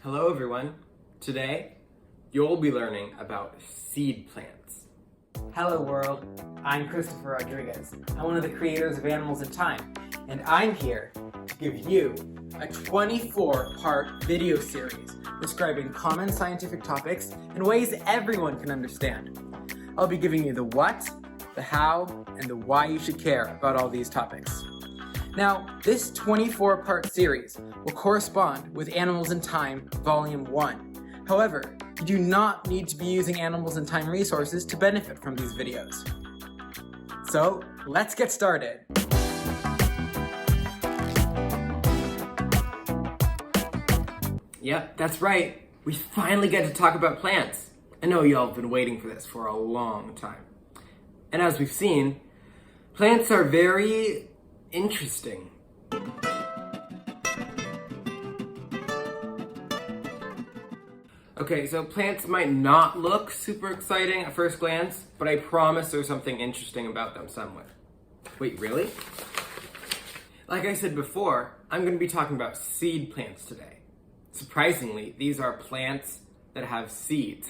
Hello everyone. Today, you'll be learning about seed plants. Hello world, I'm Christopher Rodriguez. I'm one of the creators of Animals in Time, and I'm here to give you a 24-part video series describing common scientific topics in ways everyone can understand. I'll be giving you the what, the how, and the why you should care about all these topics. Now, this 24-part series will correspond with Animals in Time Volume 1. However, you do not need to be using Animals in Time resources to benefit from these videos. So, let's get started. Yep, that's right. We finally get to talk about plants. I know y'all have been waiting for this for a long time. And as we've seen, plants are very interesting. Okay, so plants might not look super exciting at first glance, but I promise there's something interesting about them somewhere. Wait, really? Like I said before, I'm going to be talking about seed plants today. Surprisingly, these are plants that have seeds.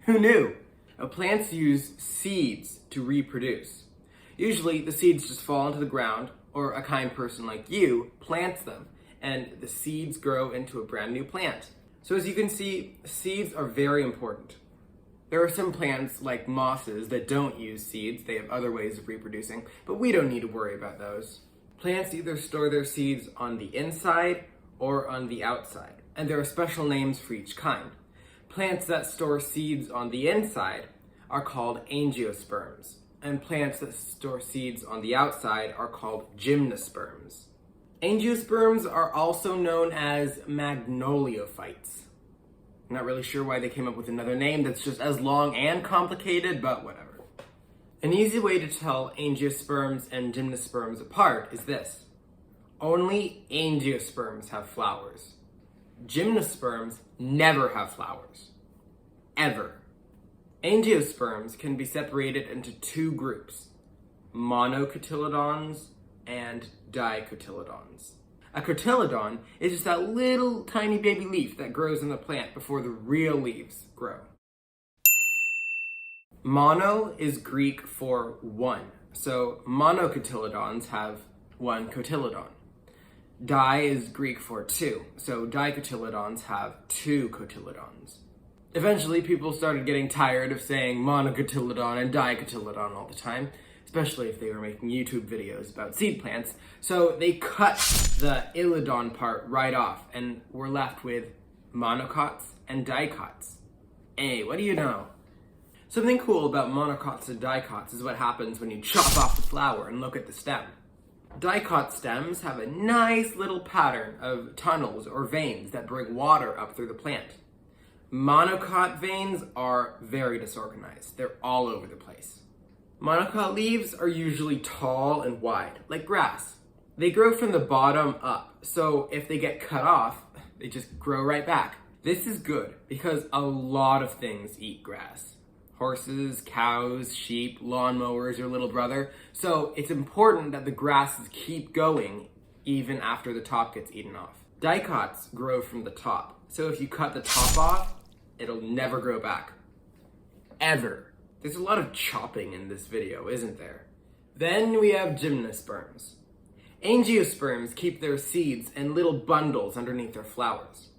Who knew? Plants use seeds to reproduce. Usually, the seeds just fall into the ground, or a kind person like you plants them, and the seeds grow into a brand new plant. So as you can see, seeds are very important. There are some plants, like mosses, that don't use seeds. They have other ways of reproducing, but we don't need to worry about those. Plants either store their seeds on the inside or on the outside, and there are special names for each kind. Plants that store seeds on the inside are called Angiosperms, and plants that store seeds on the outside are called Gymnosperms. Angiosperms are also known as magnoliophytes. I'm not really sure why they came up with another name that's just as long and complicated, but whatever. An easy way to tell Angiosperms and Gymnosperms apart is this. Only Angiosperms have flowers. Gymnosperms never have flowers. Ever. Angiosperms can be separated into two groups, monocotyledons and dicotyledons. A cotyledon is just that little tiny baby leaf that grows in the plant before the real leaves grow. Mono is Greek for one, so monocotyledons have one cotyledon. Di is Greek for two, so dicotyledons have two cotyledons. Eventually, people started getting tired of saying monocotyledon and dicotyledon all the time, especially if they were making YouTube videos about seed plants, so they cut the ylodon part right off, and we're left with monocots and dicots. Hey, what do you know? Something cool about monocots and dicots is what happens when you chop off the flower and look at the stem. Dicot stems have a nice little pattern of tunnels or veins that bring water up through the plant. Monocot veins are very disorganized. They're all over the place. Monocot leaves are usually tall and wide, like grass. They grow from the bottom up, so if they get cut off, they just grow right back. This is good because a lot of things eat grass. Horses, cows, sheep, lawnmowers, your little brother. So it's important that the grasses keep going even after the top gets eaten off. Dicots grow from the top, so if you cut the top off, it'll never grow back. Ever. There's a lot of chopping in this video, isn't there? Then we have Gymnosperms. Angiosperms keep their seeds in little bundles underneath their flowers.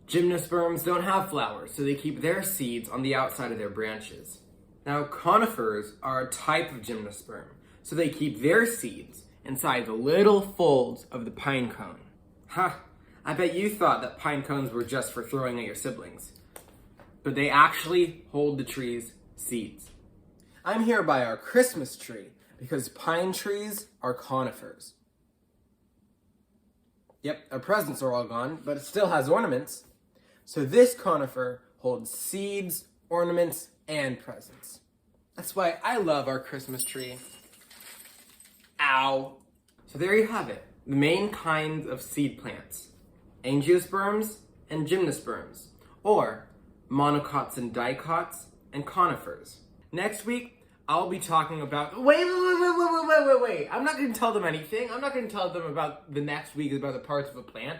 Gymnosperms don't have flowers, so they keep their seeds on the outside of their branches. Now, conifers are a type of gymnosperm, so they keep their seeds inside the little folds of the pine cone. Ha! I bet you thought that pine cones were just for throwing at your siblings. But they actually hold the tree's seeds. I'm here by our Christmas tree because pine trees are conifers. Yep, our presents are all gone, but it still has ornaments. So this conifer holds seeds, ornaments, and presents. That's why I love our Christmas tree. Ow! So there you have it, the main kinds of seed plants. Angiosperms and Gymnosperms, or monocots and dicots and conifers. Next week, I'll be talking about... Wait. I'm not going to tell them anything. I'm not going to tell them about the next week about the parts of a plant.